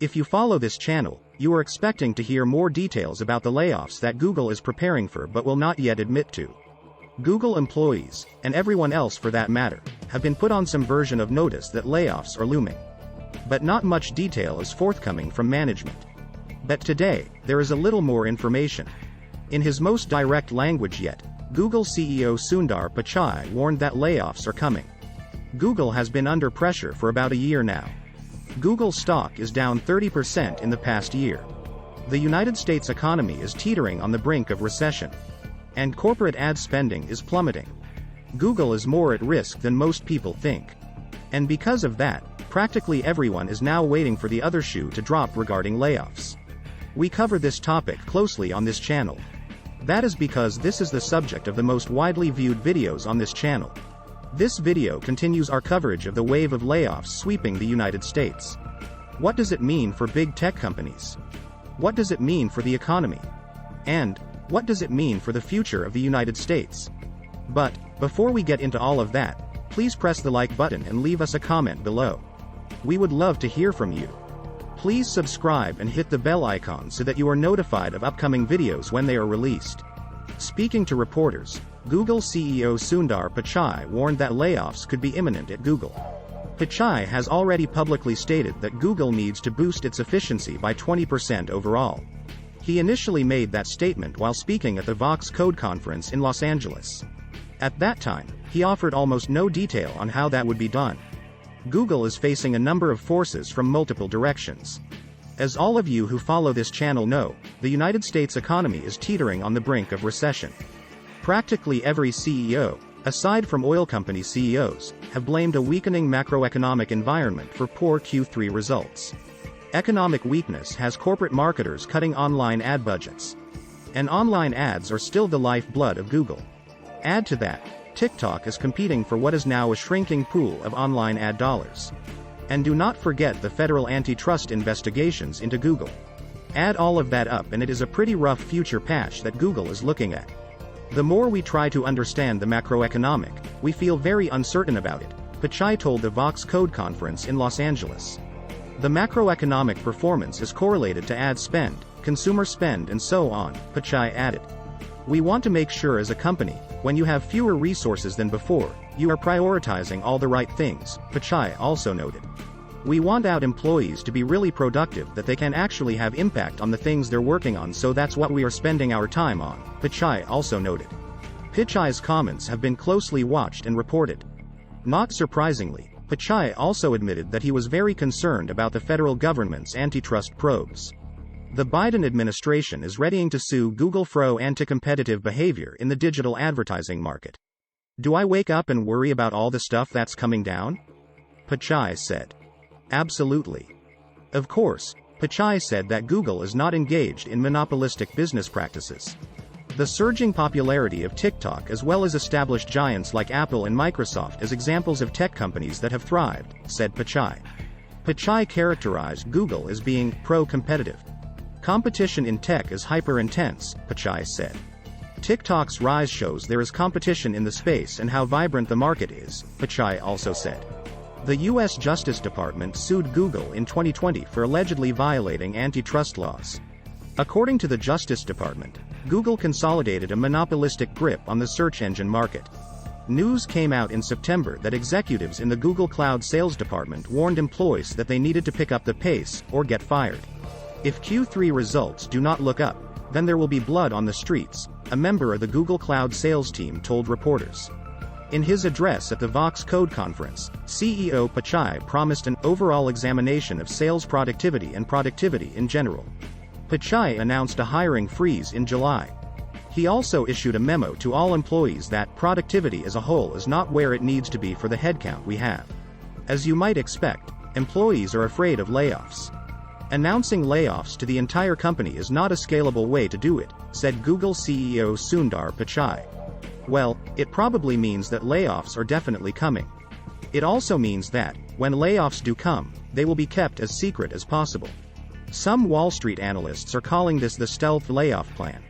If you follow this channel, you are expecting to hear more details about the layoffs that Google is preparing for but will not yet admit to. Google employees, and everyone else for that matter, have been put on some version of notice that layoffs are looming. But not much detail is forthcoming from management. But today, there is a little more information. In his most direct language yet, Google CEO Sundar Pichai warned that layoffs are coming. Google has been under pressure for about a year now. Google stock is down 30% in the past year. The United States economy is teetering on the brink of recession. And corporate ad spending is plummeting. Google is more at risk than most people think. And because of that, practically everyone is now waiting for the other shoe to drop regarding layoffs. We cover this topic closely on this channel. That is because this is the subject of the most widely viewed videos on this channel. This video continues our coverage of the wave of layoffs sweeping the United States. What does it mean for big tech companies? What does it mean for the economy? And what does it mean for the future of the United States? But before we get into all of that, please press the like button and leave us a comment below. We would love to hear from you. Please subscribe and hit the bell icon so that you are notified of upcoming videos when they are released. Speaking to reporters, Google CEO Sundar Pichai warned that layoffs could be imminent at Google. Pichai has already publicly stated that Google needs to boost its efficiency by 20% overall. He initially made that statement while speaking at the Vox Code conference in Los Angeles. At that time, he offered almost no detail on how that would be done. Google is facing a number of forces from multiple directions. As all of you who follow this channel know, the United States economy is teetering on the brink of recession. Practically every CEO, aside from oil company CEOs, have blamed a weakening macroeconomic environment for poor Q3 results. Economic weakness has corporate marketers cutting online ad budgets. And online ads are still the lifeblood of Google. Add to that, TikTok is competing for what is now a shrinking pool of online ad dollars. And do not forget the federal antitrust investigations into Google. Add all of that up and it is a pretty rough future patch that Google is looking at. The more we try to understand the macroeconomic, we feel very uncertain about it, Pichai told the Vox Code conference in Los Angeles. The macroeconomic performance is correlated to ad spend, consumer spend and so on, Pichai added. We want to make sure as a company, when you have fewer resources than before, you are prioritizing all the right things, Pichai also noted. We want our employees to be really productive that they can actually have impact on the things they're working on, so that's what we are spending our time on, Pichai also noted. Pichai's comments have been closely watched and reported. Not surprisingly, Pichai also admitted that he was very concerned about the federal government's antitrust probes. The Biden administration is readying to sue Google for anti-competitive behavior in the digital advertising market. Do I wake up and worry about all the stuff that's coming down? Pichai said. Absolutely. Of course, Pichai said that Google is not engaged in monopolistic business practices. The surging popularity of TikTok as well as established giants like Apple and Microsoft as examples of tech companies that have thrived, said Pichai. Pichai characterized Google as being pro-competitive. Competition in tech is hyper-intense, Pichai said. TikTok's rise shows there is competition in the space and how vibrant the market is, Pichai also said. The U.S. Justice Department sued Google in 2020 for allegedly violating antitrust laws. According to the Justice Department, Google consolidated a monopolistic grip on the search engine market. News came out in September that executives in the Google Cloud sales department warned employees that they needed to pick up the pace or get fired. If Q3 results do not look up, then there will be blood on the streets, a member of the Google Cloud sales team told reporters. In his address at the Vox Code conference, CEO Pichai promised an overall examination of sales productivity and productivity in general. Pichai announced a hiring freeze in July. He also issued a memo to all employees that productivity as a whole is not where it needs to be for the headcount we have. As you might expect, employees are afraid of layoffs. Announcing layoffs to the entire company is not a scalable way to do it, said Google CEO Sundar Pichai. Well, it probably means that layoffs are definitely coming. It also means that, when layoffs do come, they will be kept as secret as possible. Some Wall Street analysts are calling this the stealth layoff plan.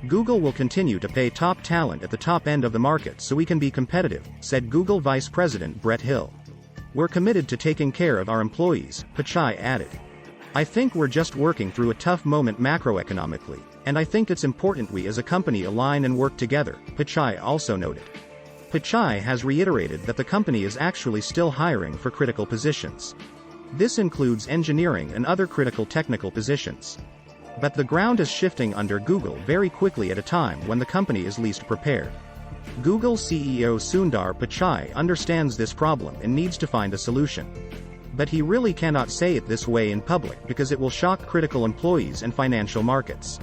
Google will continue to pay top talent at the top end of the market so we can be competitive, said Google Vice President Brett Hill. We're committed to taking care of our employees, Pichai added. I think we're just working through a tough moment macroeconomically, and I think it's important we as a company align and work together, Pichai also noted. Pichai has reiterated that the company is actually still hiring for critical positions. This includes engineering and other critical technical positions. But the ground is shifting under Google very quickly at a time when the company is least prepared. Google CEO Sundar Pichai understands this problem and needs to find a solution. But he really cannot say it this way in public because it will shock critical employees and financial markets.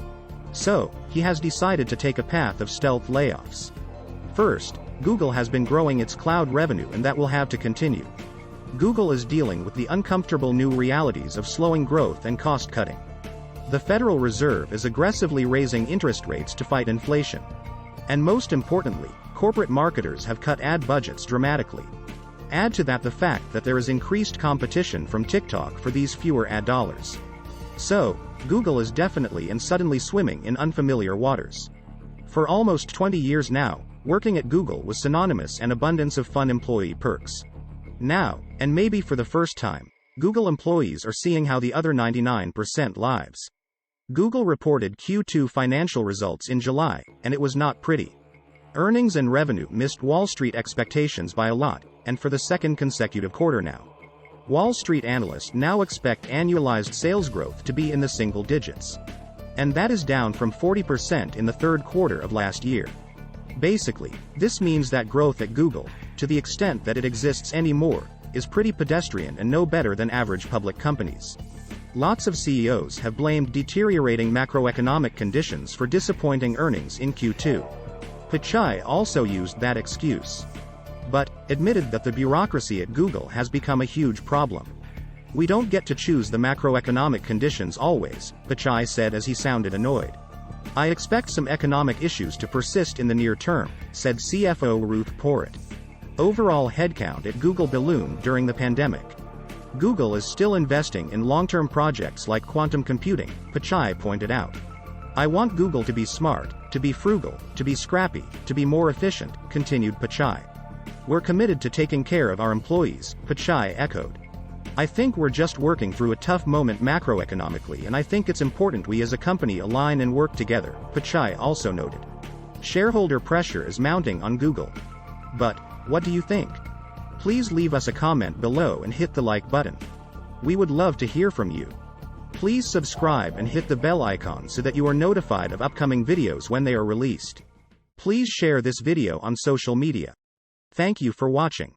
So, he has decided to take a path of stealth layoffs. First, Google has been growing its cloud revenue and that will have to continue. Google is dealing with the uncomfortable new realities of slowing growth and cost cutting. The Federal Reserve is aggressively raising interest rates to fight inflation. And most importantly, corporate marketers have cut ad budgets dramatically. Add to that the fact that there is increased competition from TikTok for these fewer ad dollars. So, Google is definitely and suddenly swimming in unfamiliar waters. For almost 20 years now, working at Google was synonymous with abundance of fun employee perks. Now, and maybe for the first time, Google employees are seeing how the other 99% lives. Google reported Q2 financial results in July, and it was not pretty. Earnings and revenue missed Wall Street expectations by a lot, and for the second consecutive quarter now. Wall Street analysts now expect annualized sales growth to be in the single digits. And that is down from 40% in the third quarter of last year. Basically, this means that growth at Google, to the extent that it exists anymore, is pretty pedestrian and no better than average public companies. Lots of CEOs have blamed deteriorating macroeconomic conditions for disappointing earnings in Q2. Pichai also used that excuse. But, admitted that the bureaucracy at Google has become a huge problem. We don't get to choose the macroeconomic conditions always, Pichai said as he sounded annoyed. I expect some economic issues to persist in the near term, said CFO Ruth Porat. Overall headcount at Google ballooned during the pandemic. Google is still investing in long-term projects like quantum computing, Pichai pointed out. I want Google to be smart, to be frugal, to be scrappy, to be more efficient, continued Pichai. We're committed to taking care of our employees, Pichai echoed. I think we're just working through a tough moment macroeconomically and I think it's important we as a company align and work together, Pichai also noted. Shareholder pressure is mounting on Google. But, what do you think? Please leave us a comment below and hit the like button. We would love to hear from you. Please subscribe and hit the bell icon so that you are notified of upcoming videos when they are released. Please share this video on social media. Thank you for watching.